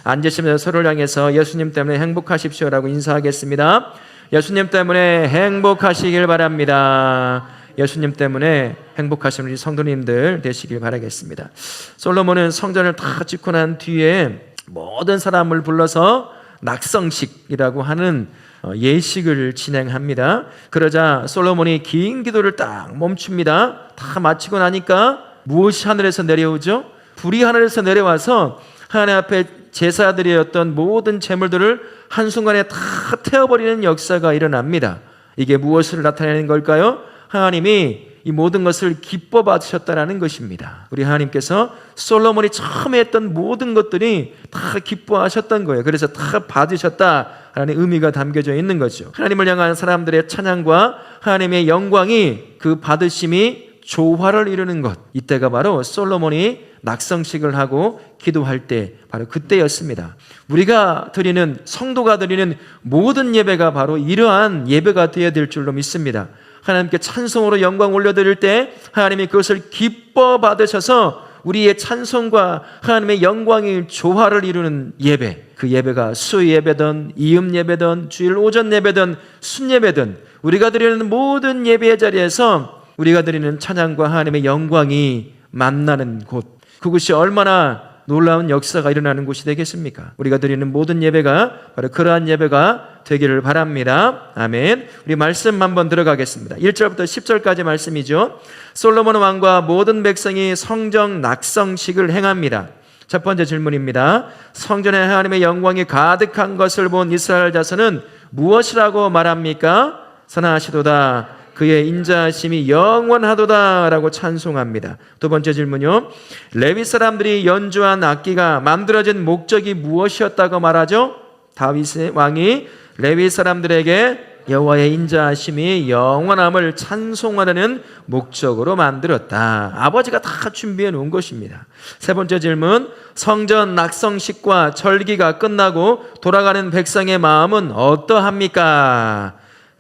앉으시면서 서로를 향해서 예수님 때문에 행복하십시오라고 인사하겠습니다. 예수님 때문에 행복하시길 바랍니다. 예수님 때문에 행복하시는 우리 성도님들 되시길 바라겠습니다. 솔로몬은 성전을 다 짓고 난 뒤에 모든 사람을 불러서 낙성식이라고 하는 예식을 진행합니다. 그러자 솔로몬이 긴 기도를 딱 멈춥니다. 다 마치고 나니까 무엇이 하늘에서 내려오죠? 불이 하늘에서 내려와서 하나님 앞에 제사드렸던 모든 제물들을 한순간에 다 태워버리는 역사가 일어납니다. 이게 무엇을 나타내는 걸까요? 하나님이 이 모든 것을 기뻐 받으셨다는 것입니다. 우리 하나님께서 솔로몬이 처음에 했던 모든 것들이 다 기뻐하셨던 거예요. 그래서 다 받으셨다라는 의미가 담겨져 있는 거죠. 하나님을 향한 사람들의 찬양과 하나님의 영광이 그 받으심이 조화를 이루는 것, 이때가 바로 솔로몬이 낙성식을 하고 기도할 때 바로 그때였습니다. 우리가 드리는, 성도가 드리는 모든 예배가 바로 이러한 예배가 되어야 될 줄로 믿습니다. 하나님께 찬송으로 영광 올려드릴 때 하나님이 그것을 기뻐 받으셔서 우리의 찬송과 하나님의 영광이 조화를 이루는 예배, 그 예배가 수요 예배든 이음 예배든 주일 오전 예배든 순예배든 우리가 드리는 모든 예배의 자리에서 우리가 드리는 찬양과 하나님의 영광이 만나는 곳, 그것이 얼마나 놀라운 역사가 일어나는 곳이 되겠습니까? 우리가 드리는 모든 예배가 바로 그러한 예배가 되기를 바랍니다. 아멘. 우리 말씀 한번 들어가겠습니다. 1절부터 10절까지 말씀이죠. 솔로몬 왕과 모든 백성이 성전 낙성식을 행합니다. 첫 번째 질문입니다. 성전에 하나님의 영광이 가득한 것을 본 이스라엘 자손은 무엇이라고 말합니까? 선하시도다. 그의 인자하심이 영원하도다 라고 찬송합니다. 두 번째 질문요. 레위 사람들이 연주한 악기가 만들어진 목적이 무엇이었다고 말하죠? 다윗 왕이 레위 사람들에게 여호와의 인자하심이 영원함을 찬송하려는 목적으로 만들었다. 아버지가 다 준비해 놓은 것입니다. 세 번째 질문. 성전 낙성식과 절기가 끝나고 돌아가는 백성의 마음은 어떠합니까?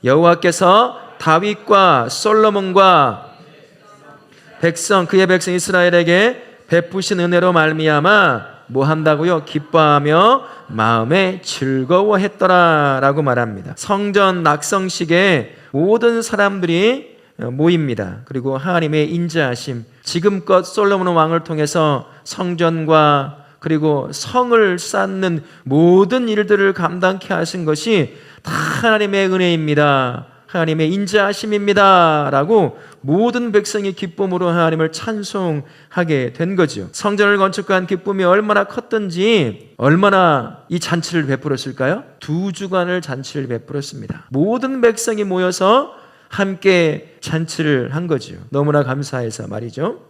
여호와께서 다윗과 솔로몬과 그의 백성 이스라엘에게 베푸신 은혜로 말미암아 뭐 한다고요? 기뻐하며 마음에 즐거워했더라 라고 말합니다. 성전 낙성식에 모든 사람들이 모입니다. 그리고 하나님의 인자하심, 지금껏 솔로몬 왕을 통해서 성전과 그리고 성을 쌓는 모든 일들을 감당케 하신 것이 다 하나님의 은혜입니다. 하나님의 인자하심입니다 라고 모든 백성이 기쁨으로 하나님을 찬송하게 된 거죠. 성전을 건축한 기쁨이 얼마나 컸던지 얼마나 이 잔치를 베풀었을까요? 2주간을 잔치를 베풀었습니다. 모든 백성이 모여서 함께 잔치를 한 거죠. 너무나 감사해서 말이죠.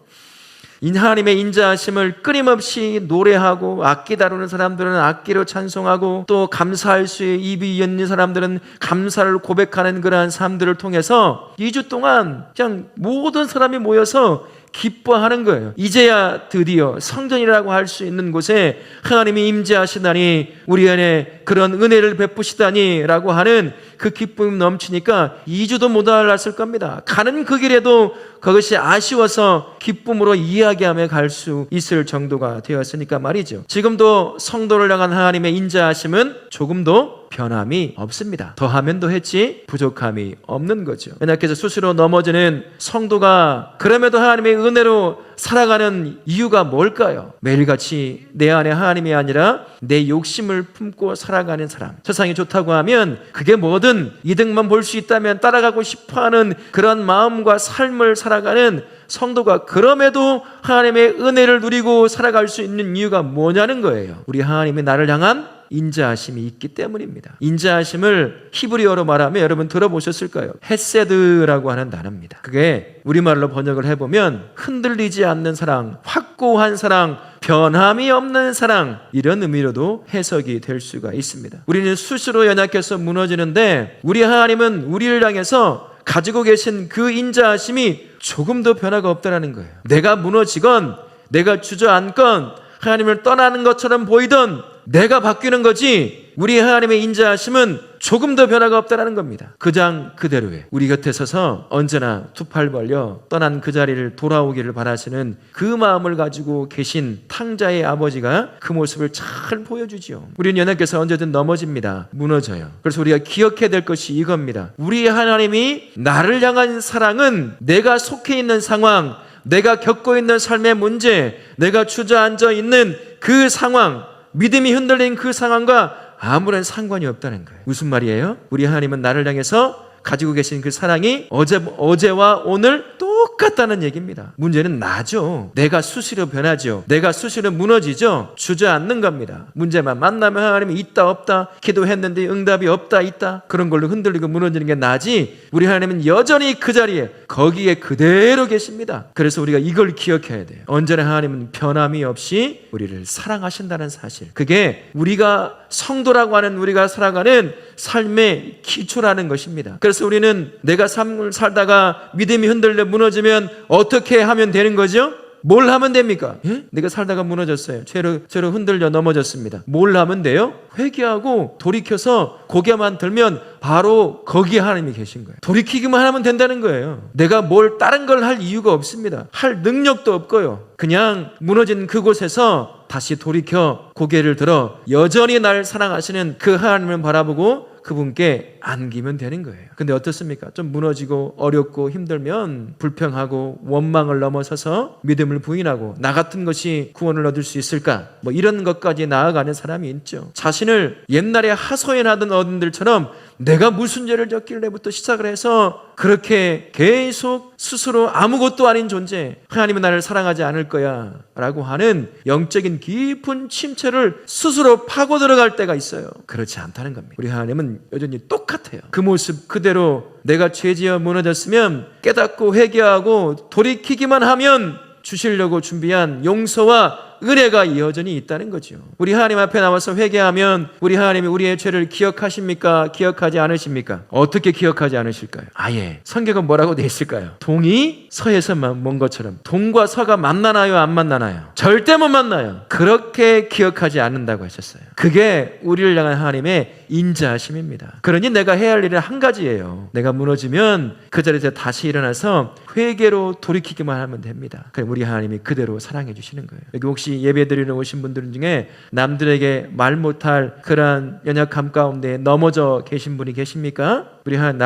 하나님의 인자하심을 끊임없이 노래하고, 악기 다루는 사람들은 악기로 찬송하고, 또 감사할 수 입이 있는 사람들은 감사를 고백하는 그러한 삶들을 통해서 2주 동안 그냥 모든 사람이 모여서 기뻐하는 거예요. 이제야 드디어 성전이라고 할 수 있는 곳에 하나님이 임재하시다니, 우리 안에 그런 은혜를 베푸시다니 라고 하는 그 기쁨이 넘치니까 2주도 못 알았을 겁니다. 가는 그 길에도 그것이 아쉬워서 기쁨으로 이야기하며 갈 수 있을 정도가 되었으니까 말이죠. 지금도 성도를 향한 하나님의 인자하심은 조금도 변함이 없습니다. 더하면 더했지 부족함이 없는 거죠. 연약해서 수시로 넘어지는 성도가 그럼에도 하나님의 은혜로 살아가는 이유가 뭘까요? 매일같이 내 안에 하나님이 아니라 내 욕심을 품고 살아가는 사람, 세상이 좋다고 하면 그게 뭐든 이득만 볼 수 있다면 따라가고 싶어하는 그런 마음과 삶을 살아가는 성도가 그럼에도 하나님의 은혜를 누리고 살아갈 수 있는 이유가 뭐냐는 거예요. 우리 하나님이 나를 향한 인자하심이 있기 때문입니다. 인자하심을 히브리어로 말하면 여러분 들어보셨을까요? 헤세드라고 하는 단어입니다. 그게 우리말로 번역을 해보면 흔들리지 않는 사랑, 확고한 사랑, 변함이 없는 사랑, 이런 의미로도 해석이 될 수가 있습니다. 우리는 수시로 연약해서 무너지는데 우리 하나님은 우리를 향해서 가지고 계신 그 인자하심이 조금도 변화가 없다는 거예요. 내가 무너지건 내가 주저앉건 하나님을 떠나는 것처럼 보이던 내가 바뀌는 거지, 우리 하나님의 인자하심은 조금 더 변화가 없다라는 겁니다. 그 장 그대로에 우리 곁에 서서 언제나 두 팔 벌려 떠난 그 자리를 돌아오기를 바라시는 그 마음을 가지고 계신 탕자의 아버지가 그 모습을 잘 보여주지요. 우리는 연약해서 언제든 넘어집니다. 무너져요. 그래서 우리가 기억해야 될 것이 이겁니다. 우리 하나님이 나를 향한 사랑은 내가 속해 있는 상황, 내가 겪고 있는 삶의 문제, 내가 주저앉아 있는 그 상황, 믿음이 흔들린 그 상황과 아무런 상관이 없다는 거예요. 무슨 말이에요? 우리 하나님은 나를 향해서 가지고 계신 그 사랑이 어제와 오늘 똑같다는 얘기입니다. 문제는 나죠. 내가 수시로 변하죠. 내가 수시로 무너지죠. 주저앉는 겁니다. 문제만 만나면 하나님이 있다 없다, 기도했는데 응답이 없다 있다, 그런 걸로 흔들리고 무너지는 게 나지, 우리 하나님은 여전히 그 자리에 거기에 그대로 계십니다. 그래서 우리가 이걸 기억해야 돼요. 언제나 하나님은 변함이 없이 우리를 사랑하신다는 사실, 그게 우리가 성도라고 하는 우리가 살아가는 삶의 기초라는 것입니다. 그래서 우리는 내가 삶을 살다가 믿음이 흔들려 무너지면 어떻게 하면 되는 거죠? 뭘 하면 됩니까? 내가 살다가 무너졌어요. 죄로 흔들려 넘어졌습니다. 뭘 하면 돼요? 회개하고 돌이켜서 고개만 들면 바로 거기에 하나님이 계신 거예요. 돌이키기만 하면 된다는 거예요. 내가 뭘 다른 걸 할 이유가 없습니다. 할 능력도 없고요. 그냥 무너진 그곳에서 다시 돌이켜 고개를 들어 여전히 날 사랑하시는 그 하나님을 바라보고 그분께 안기면 되는 거예요. 근데 어떻습니까? 좀 무너지고 어렵고 힘들면 불평하고 원망을 넘어서서 믿음을 부인하고 나 같은 것이 구원을 얻을 수 있을까? 뭐 이런 것까지 나아가는 사람이 있죠. 자신을 옛날에 하소연하던 어른들처럼 내가 무슨 죄를 졌길래부터 시작을 해서 그렇게 계속 스스로 아무것도 아닌 존재, 하나님은 나를 사랑하지 않을 거야 라고 하는 영적인 깊은 침체를 스스로 파고 들어갈 때가 있어요. 그렇지 않다는 겁니다. 우리 하나님은 여전히 똑같아요. 그 모습 그대로 내가 죄지어 무너졌으면 깨닫고 회개하고 돌이키기만 하면 주시려고 준비한 용서와 은혜가 여전히 있다는 거죠. 우리 하나님 앞에 나와서 회개하면 우리 하나님이 우리의 죄를 기억하십니까? 기억하지 않으십니까? 어떻게 기억하지 않으실까요? 아예 성경은 뭐라고 돼 있을까요? 동이 서에서만 먼 것처럼. 동과 서가 만나나요? 안 만나나요? 절대 못 만나요. 그렇게 기억하지 않는다고 하셨어요. 그게 우리를 향한 하나님의 인자하심입니다. 그러니 내가 해야 할 일은 한 가지예요. 내가 무너지면 그 자리에서 다시 일어나서 회개로 돌이키기만 하면 됩니다. 그럼 우리 하나님이 그대로 사랑해 주시는 거예요. 여기 혹시 예배드리러 오신 분들 중에 남들에게 말 못할 그러한 연약함 가운데 넘어져 계신 분이 계십니까? 우리 하나님,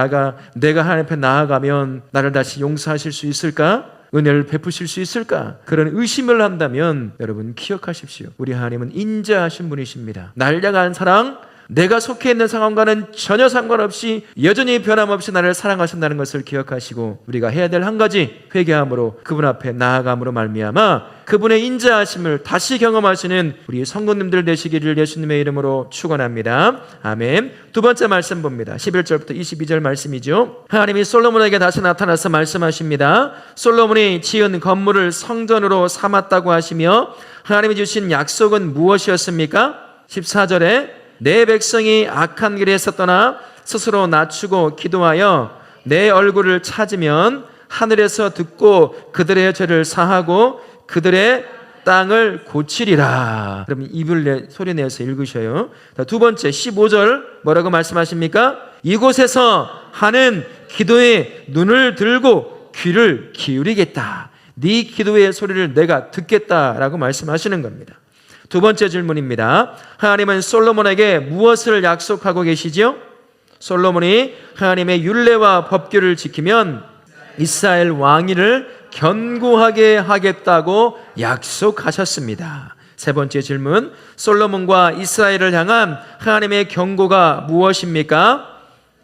내가 하나님 앞에 나아가면 나를 다시 용서하실 수 있을까? 은혜를 베푸실 수 있을까? 그런 의심을 한다면 여러분 기억하십시오. 우리 하나님은 인자하신 분이십니다. 날 향한 사랑, 내가 속해 있는 상황과는 전혀 상관없이 여전히 변함없이 나를 사랑하신다는 것을 기억하시고 우리가 해야 될 한 가지, 회개함으로 그분 앞에 나아감으로 말미암아 그분의 인자하심을 다시 경험하시는 우리 성도님들 되시기를 예수님의 이름으로 축원합니다. 아멘. 두 번째 말씀 봅니다. 11절부터 22절 말씀이죠. 하나님이 솔로몬에게 다시 나타나서 말씀하십니다. 솔로몬이 지은 건물을 성전으로 삼았다고 하시며 하나님이 주신 약속은 무엇이었습니까? 14절에 내 백성이 악한 길에서 떠나 스스로 낮추고 기도하여 내 얼굴을 찾으면 하늘에서 듣고 그들의 죄를 사하고 그들의 땅을 고치리라. 그럼 입을 소리 내서 읽으셔요. 두 번째 15절 뭐라고 말씀하십니까? 이곳에서 하는 기도에 눈을 들고 귀를 기울이겠다. 네 기도의 소리를 내가 듣겠다라고 말씀하시는 겁니다. 두 번째 질문입니다. 하나님은 솔로몬에게 무엇을 약속하고 계시죠? 솔로몬이 하나님의 율례와 법규를 지키면 이스라엘 왕위를 견고하게 하겠다고 약속하셨습니다. 세 번째 질문, 솔로몬과 이스라엘을 향한 하나님의 경고가 무엇입니까?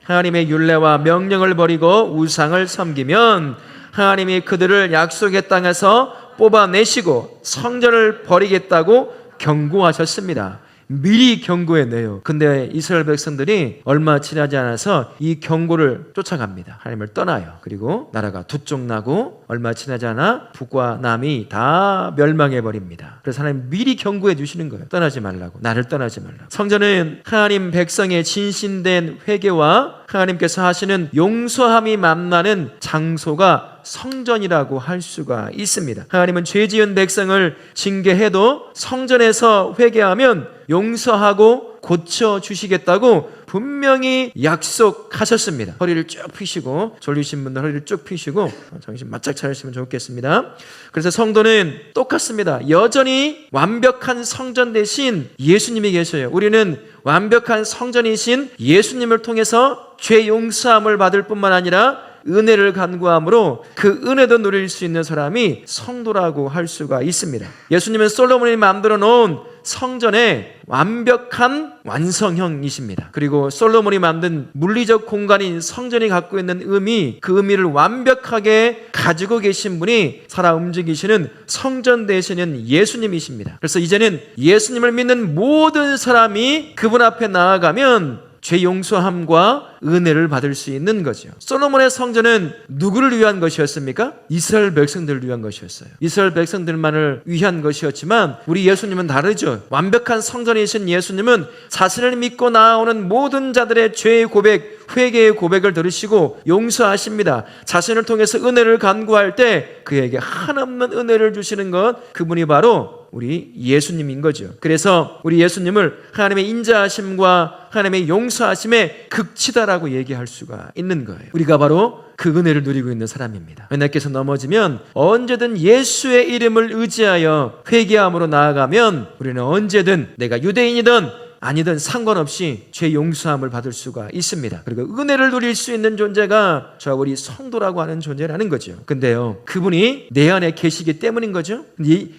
하나님의 율례와 명령을 버리고 우상을 섬기면 하나님이 그들을 약속의 땅에서 뽑아내시고 성전을 버리겠다고 경고하셨습니다. 미리 경고했네요. 근데 이스라엘 백성들이 얼마 지나지 않아서 이 경고를 쫓아갑니다. 하나님을 떠나요. 그리고 나라가 두 쪽 나고 얼마 지나지 않아 북과 남이 다 멸망해버립니다. 그래서 하나님 미리 경고해 주시는 거예요. 떠나지 말라고. 나를 떠나지 말라고. 성전은 하나님 백성의 진신된 회개와 하나님께서 하시는 용서함이 만나는 장소가 성전이라고 할 수가 있습니다. 하나님은 죄 지은 백성을 징계해도 성전에서 회개하면 용서하고 고쳐주시겠다고 분명히 약속하셨습니다. 허리를 쭉 펴시고, 졸리신 분들 허리를 쭉 펴시고 정신 바짝 차리시면 좋겠습니다. 그래서 성도는 똑같습니다. 여전히 완벽한 성전 대신 예수님이 계셔요. 우리는 완벽한 성전이신 예수님을 통해서 죄 용서함을 받을 뿐만 아니라 은혜를 간구함으로 그 은혜도 누릴 수 있는 사람이 성도라고 할 수가 있습니다. 예수님은 솔로몬이 만들어 놓은 성전의 완벽한 완성형이십니다. 그리고 솔로몬이 만든 물리적 공간인 성전이 갖고 있는 의미, 그 의미를 완벽하게 가지고 계신 분이 살아 움직이시는 성전 되시는 예수님이십니다. 그래서 이제는 예수님을 믿는 모든 사람이 그분 앞에 나아가면 죄 용서함과 은혜를 받을 수 있는 거죠. 솔로몬의 성전은 누구를 위한 것이었습니까? 이스라엘 백성들을 위한 것이었어요. 이스라엘 백성들만을 위한 것이었지만 우리 예수님은 다르죠. 완벽한 성전이신 예수님은 자신을 믿고 나아오는 모든 자들의 죄의 고백, 회개의 고백을 들으시고 용서하십니다. 자신을 통해서 은혜를 간구할 때 그에게 한없는 은혜를 주시는 것, 그분이 바로 우리 예수님인 거죠. 그래서 우리 예수님을 하나님의 인자하심과 하나님의 용서하심의 극치다라고 얘기할 수가 있는 거예요. 우리가 바로 그 은혜를 누리고 있는 사람입니다. 하나님께서 넘어지면 언제든 예수의 이름을 의지하여 회개함으로 나아가면 우리는 언제든 내가 유대인이든 아니든 상관없이 죄 용서함을 받을 수가 있습니다. 그리고 은혜를 누릴 수 있는 존재가 저 우리 성도라고 하는 존재라는 거죠. 근데요, 그분이 내 안에 계시기 때문인 거죠.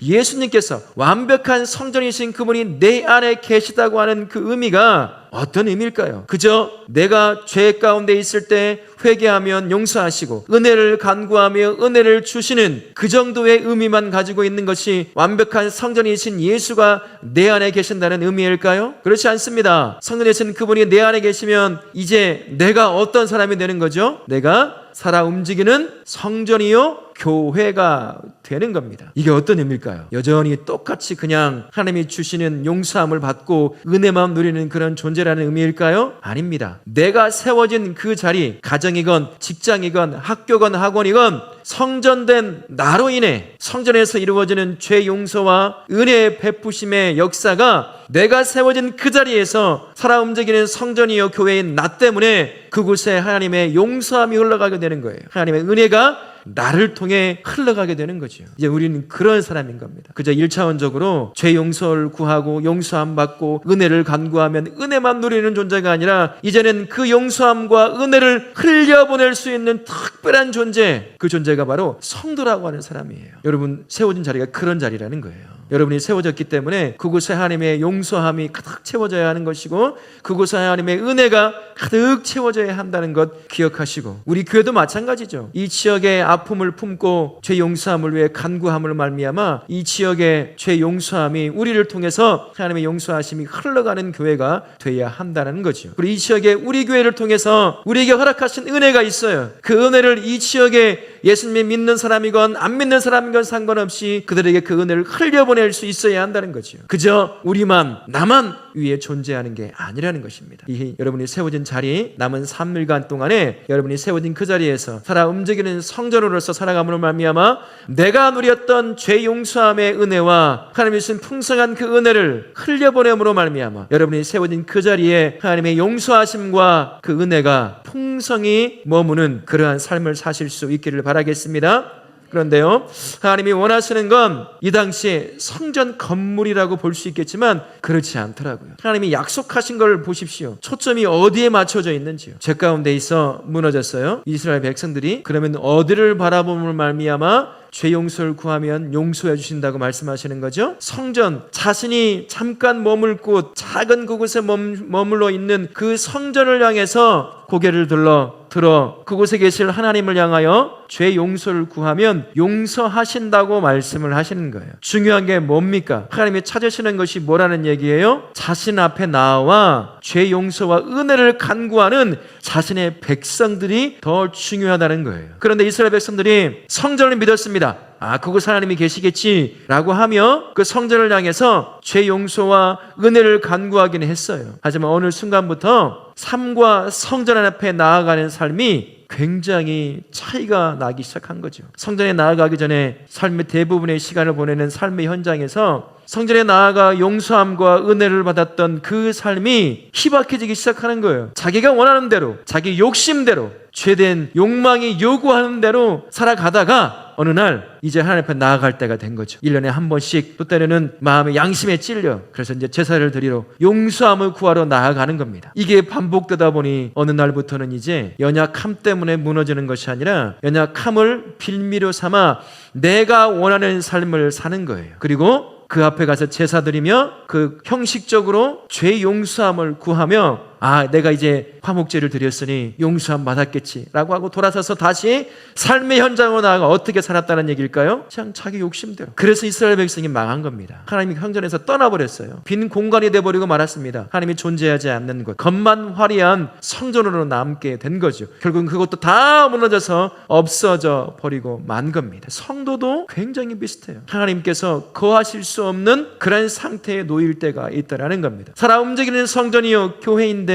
예수님께서 완벽한 성전이신 그분이 내 안에 계시다고 하는 그 의미가 어떤 의미일까요? 그저 내가 죄 가운데 있을 때 회개하면 용서하시고 은혜를 간구하며 은혜를 주시는 그 정도의 의미만 가지고 있는 것이 완벽한 성전이신 예수가 내 안에 계신다는 의미일까요? 그렇지 않습니다. 성전이신 그분이 내 안에 계시면 이제 내가 어떤 사람이 되는 거죠? 내가 살아 움직이는 성전이요 교회가 되는 겁니다. 이게 어떤 의미일까요? 여전히 똑같이 그냥 하나님이 주시는 용서함을 받고 은혜만 누리는 그런 존재라는 의미일까요? 아닙니다. 내가 세워진 그 자리, 가정이건 직장이건 학교건 학원이건 성전된 나로 인해 성전에서 이루어지는 죄 용서와 은혜의 베푸심의 역사가 내가 세워진 그 자리에서 살아 움직이는 성전이요 교회인 나 때문에 그곳에 하나님의 용서함이 흘러가게 되는 거예요. 하나님의 은혜가 나를 통해 흘러가게 되는 거죠. 이제 우리는 그런 사람인 겁니다. 그저 1차원적으로 죄 용서를 구하고 용서함 받고 은혜를 간구하면 은혜만 누리는 존재가 아니라 이제는 그 용서함과 은혜를 흘려보낼 수 있는 특별한 존재, 그 존재가 바로 성도라고 하는 사람이에요. 여러분 세워진 자리가 그런 자리라는 거예요. 여러분이 세워졌기 때문에 그곳에 하나님의 용서함이 가득 채워져야 하는 것이고 그곳에 하나님의 은혜가 가득 채워져야 한다는 것 기억하시고, 우리 교회도 마찬가지죠. 이 지역의 아픔을 품고 죄 용서함을 위해 간구함을 말미암아 이 지역의 죄 용서함이 우리를 통해서 하나님의 용서하심이 흘러가는 교회가 되어야 한다는 거죠. 그리고 이 지역에 우리 교회를 통해서 우리에게 허락하신 은혜가 있어요. 그 은혜를 이 지역에 예수님이 믿는 사람이건 안 믿는 사람이건 상관없이 그들에게 그 은혜를 흘려보낼 수 있어야 한다는 거죠. 그저 우리만, 나만 위에 존재하는 게 아니라는 것입니다. 이 여러분이 세워진 자리, 남은 3일간 동안에 여러분이 세워진 그 자리에서 살아 움직이는 성전으로서 살아감으로 말미암아 내가 누렸던 죄 용서함의 은혜와 하나님이 주신 풍성한 그 은혜를 흘려보냄으로 말미암아 여러분이 세워진 그 자리에 하나님의 용서하심과 그 은혜가 풍성히 머무는 그러한 삶을 사실 수 있기를 바라겠습니다. 그런데요, 하나님이 원하시는 건 이 당시에 성전 건물이라고 볼 수 있겠지만 그렇지 않더라고요. 하나님이 약속하신 걸 보십시오. 초점이 어디에 맞춰져 있는지요. 죄 가운데 있어 무너졌어요. 이스라엘 백성들이. 그러면 어디를 바라보면 말미암아 죄 용서를 구하면 용서해 주신다고 말씀하시는 거죠. 성전, 자신이 잠깐 머물 곳, 작은 그곳에 머물러 있는 그 성전을 향해서 고개를 들어 그곳에 계실 하나님을 향하여 죄 용서를 구하면 용서하신다고 말씀을 하시는 거예요. 중요한 게 뭡니까? 하나님이 찾으시는 것이 뭐라는 얘기예요? 자신 앞에 나와 죄 용서와 은혜를 간구하는 자신의 백성들이 더 중요하다는 거예요. 그런데 이스라엘 백성들이 성전을 믿었습니다. 그곳 하나님이 계시겠지라고 하며 그 성전을 향해서 죄 용서와 은혜를 간구하기는 했어요. 하지만 어느 순간부터 삶과 성전 앞에 나아가는 삶이 굉장히 차이가 나기 시작한 거죠. 성전에 나아가기 전에 삶의 대부분의 시간을 보내는 삶의 현장에서 성전에 나아가 용서함과 은혜를 받았던 그 삶이 희박해지기 시작하는 거예요. 자기가 원하는 대로, 자기 욕심대로, 죄된 욕망이 요구하는 대로 살아가다가 어느 날 이제 하나님 앞에 나아갈 때가 된 거죠. 1년에 한 번씩, 또 때로는 마음의 양심에 찔려 그래서 이제 제사를 드리러 용서함을 구하러 나아가는 겁니다. 이게 반복되다 보니 어느 날부터는 이제 연약함 때문에 무너지는 것이 아니라 연약함을 빌미로 삼아 내가 원하는 삶을 사는 거예요. 그리고 그 앞에 가서 제사 드리며 그 형식적으로 죄 용서함을 구하며 내가 이제 화목제를 드렸으니 용서함 받았겠지라고 하고 돌아서서 다시 삶의 현장으로 나아가 어떻게 살았다는 얘기일까요? 그냥 자기 욕심대로. 그래서 이스라엘 백성이 망한 겁니다. 하나님이 성전에서 떠나버렸어요. 빈 공간이 돼버리고 말았습니다. 하나님이 존재하지 않는 곳, 겉만 화려한 성전으로 남게 된 거죠. 결국은 그것도 다 무너져서 없어져 버리고 만 겁니다. 성도도 굉장히 비슷해요. 하나님께서 거하실 수 없는 그런 상태에 놓일 때가 있다라는 겁니다. 살아 움직이는 성전이요 교회인데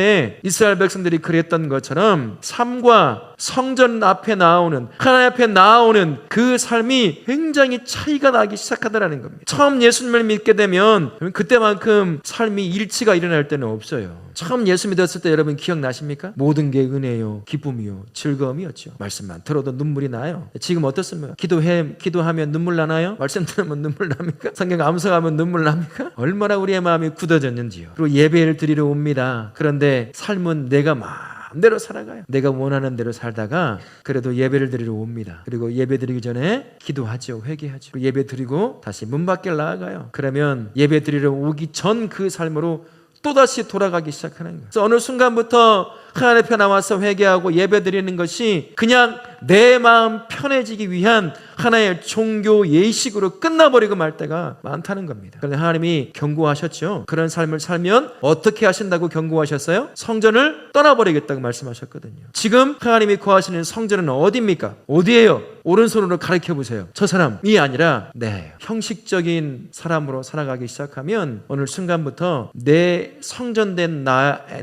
이스라엘 백성들이 그랬던 것처럼 삶과 성전 앞에 나오는, 하나님 앞에 나오는 그 삶이 굉장히 차이가 나기 시작하더라는 겁니다. 처음 예수님을 믿게 되면 그때만큼 삶이 일치가 일어날 때는 없어요. 처음 예수 믿었을 때 여러분 기억나십니까? 모든 게 은혜요, 기쁨이요, 즐거움이었죠. 말씀만 들어도 눈물이 나요. 지금 어떻습니까? 기도하면 눈물 나나요? 말씀 들으면 눈물 납니까? 성경 암송하면 눈물 납니까? 얼마나 우리의 마음이 굳어졌는지요. 그리고 예배를 드리러 옵니다. 그런데 삶은 내가 마음대로 살아가요. 내가 원하는 대로 살다가 그래도 예배를 드리러 옵니다. 그리고 예배 드리기 전에 기도하죠. 회개하죠. 그리고 예배 드리고 다시 문 밖에 나아가요. 그러면 예배 드리러 오기 전 그 삶으로 또다시 돌아가기 시작하는 거예요. 그래서 어느 순간부터 하나님 앞에 나와서 회개하고 예배드리는 것이 그냥 내 마음 편해지기 위한 하나의 종교 예식으로 끝나버리고 말 때가 많다는 겁니다. 그런데 하나님이 경고하셨죠. 그런 삶을 살면 어떻게 하신다고 경고하셨어요? 성전을 떠나버리겠다고 말씀하셨거든요. 지금 하나님이 거하시는 성전은 어디입니까? 어디예요? 오른손으로 가르쳐 보세요. 저 사람이 아니라 형식적인 사람으로 살아가기 시작하면 어느 순간부터 내 성전된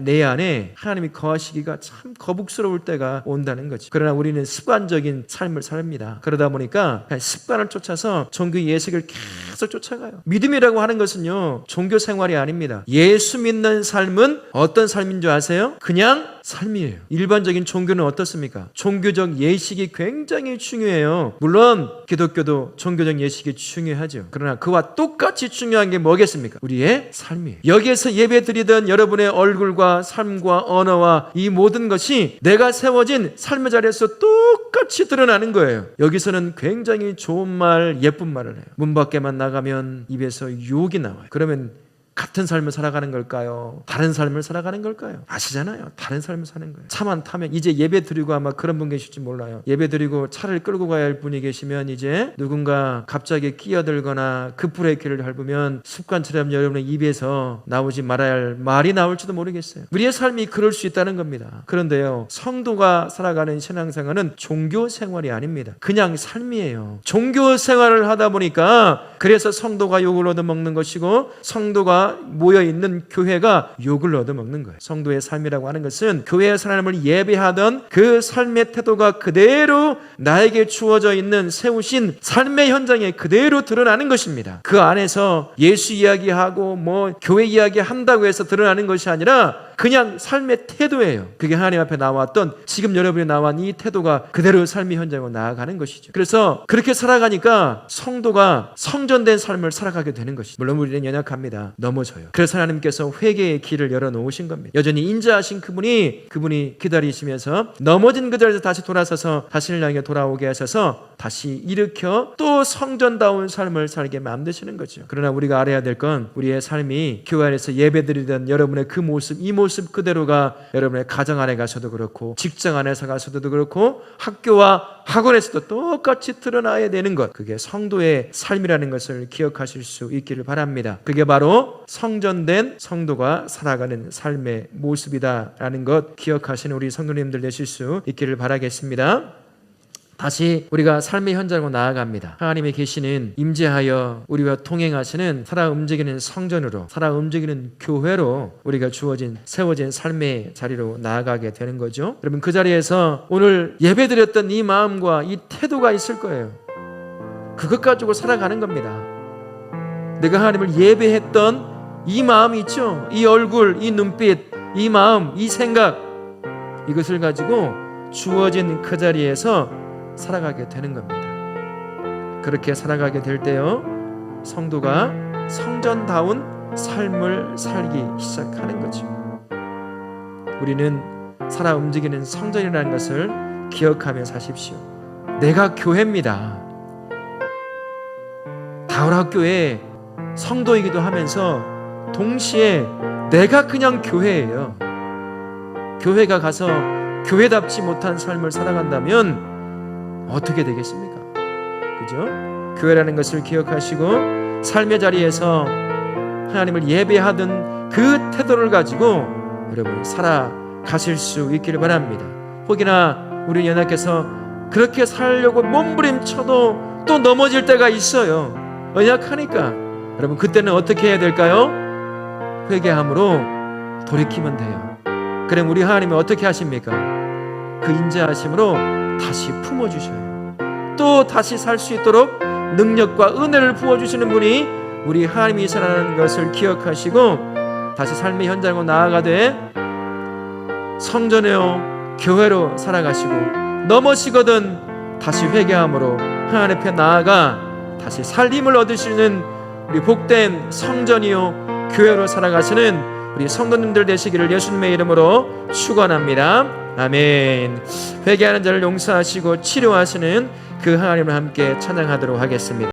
내 안에 하나님이 거하시기가 참 거북스러울 때가 온다는 거죠. 그러나 우리는 습관적인 삶을 삽니다. 그러다 보니까 습관을 쫓아서 종교 예식을 계속 쫓아가요. 믿음이라고 하는 것은요, 종교 생활이 아닙니다. 예수 믿는 삶은 어떤 삶인 줄 아세요? 그냥 삶이에요. 일반적인 종교는 어떻습니까? 종교적 예식이 굉장히 중요해요. 물론 기독교도 종교적 예식이 중요하죠. 그러나 그와 똑같이 중요한 게 뭐겠습니까? 우리의 삶이에요. 여기에서 예배 드리던 여러분의 얼굴과 삶과 언어와 이 모든 것이 내가 세워진 삶의 자리에서 똑같이 드러나는 거예요. 여기서는 굉장히 좋은 말, 예쁜 말을 해요. 문 밖에만 나가면 입에서 욕이 나와요. 그러면 같은 삶을 살아가는 걸까요? 다른 삶을 살아가는 걸까요? 아시잖아요. 다른 삶을 사는 거예요. 차만 타면 이제 예배 드리고 아마 그런 분 계실지 몰라요. 예배 드리고 차를 끌고 가야 할 분이 계시면 이제 누군가 갑자기 끼어들거나 급브레이크를 밟으면 습관처럼 여러분의 입에서 나오지 말아야 할 말이 나올지도 모르겠어요. 우리의 삶이 그럴 수 있다는 겁니다. 그런데요, 성도가 살아가는 신앙생활은 종교 생활이 아닙니다. 그냥 삶이에요. 종교 생활을 하다 보니까 그래서 성도가 욕을 얻어먹는 것이고 성도가 모여있는 교회가 욕을 얻어먹는 거예요. 성도의 삶이라고 하는 것은 교회에서 하나님을 예배하던 그 삶의 태도가 그대로 나에게 주어져 있는 세우신 삶의 현장에 그대로 드러나는 것입니다. 그 안에서 예수 이야기하고 교회 이야기 한다고 해서 드러나는 것이 아니라 그냥 삶의 태도예요. 그게 하나님 앞에 나왔던, 지금 여러분이 나온 이 태도가 그대로 삶의 현장으로 나아가는 것이죠. 그래서 그렇게 살아가니까 성도가 성전된 삶을 살아가게 되는 것이죠. 물론 우리는 연약합니다. 넘어져요. 그래서 하나님께서 회개의 길을 열어놓으신 겁니다. 여전히 인자하신 그분이 기다리시면서 넘어진 그 자리에서 다시 돌아서서 자신을 향해 돌아오게 하셔서 다시 일으켜 또 성전다운 삶을 살게 만드시는 거죠. 그러나 우리가 알아야 될 건 우리의 삶이 교회 안에서 예배드리던 여러분의 그 모습, 이 모습 그대로가 여러분의 가정 안에 가서도 그렇고 직장 안에서 가서도 그렇고 학교와 학원에서도 똑같이 드러나야 되는 것, 그게 성도의 삶이라는 것을 기억하실 수 있기를 바랍니다. 그게 바로 성전된 성도가 살아가는 삶의 모습이다라는 것 기억하시는 우리 성도님들 되실 수 있기를 바라겠습니다. 다시 우리가 삶의 현장으로 나아갑니다. 하나님이 계시는 임재하여 우리와 동행하시는 살아 움직이는 성전으로, 살아 움직이는 교회로 우리가 세워진 삶의 자리로 나아가게 되는 거죠. 여러분, 그 자리에서 오늘 예배드렸던 이 마음과 이 태도가 있을 거예요. 그것 가지고 살아가는 겁니다. 내가 하나님을 예배했던 이 마음이 있죠. 이 얼굴, 이 눈빛, 이 마음, 이 생각, 이것을 가지고 주어진 그 자리에서 살아가게 되는 겁니다. 그렇게 살아가게 될 때요, 성도가 성전다운 삶을 살기 시작하는 거죠. 우리는 살아 움직이는 성전이라는 것을 기억하며 사십시오. 내가 교회입니다. 다울학교의 성도이기도 하면서 동시에 내가 그냥 교회예요. 교회가 가서 교회답지 못한 삶을 살아간다면 어떻게 되겠습니까? 그죠? 교회라는 것을 기억하시고 삶의 자리에서 하나님을 예배하던 그 태도를 가지고 여러분 살아가실 수 있기를 바랍니다. 혹이나 우리 연약해서 그렇게 살려고 몸부림쳐도 또 넘어질 때가 있어요. 연약하니까. 여러분, 그때는 어떻게 해야 될까요? 회개함으로 돌이키면 돼요. 그럼 우리 하나님은 어떻게 하십니까? 그 인자하심으로 다시 품어주셔요. 또 다시 살 수 있도록 능력과 은혜를 부어주시는 분이 우리 하나님이시라는 것을 기억하시고 다시 삶의 현장으로 나아가되 성전에요 교회로 살아가시고 넘어지거든 다시 회개함으로 하나님 앞에 나아가 다시 살림을 얻으시는 우리 복된 성전이요 교회로 살아가시는 우리 성도님들 되시기를 예수님의 이름으로 축원합니다. 아멘. 회개하는 자를 용서하시고 치료하시는 그 하나님을 함께 찬양하도록 하겠습니다.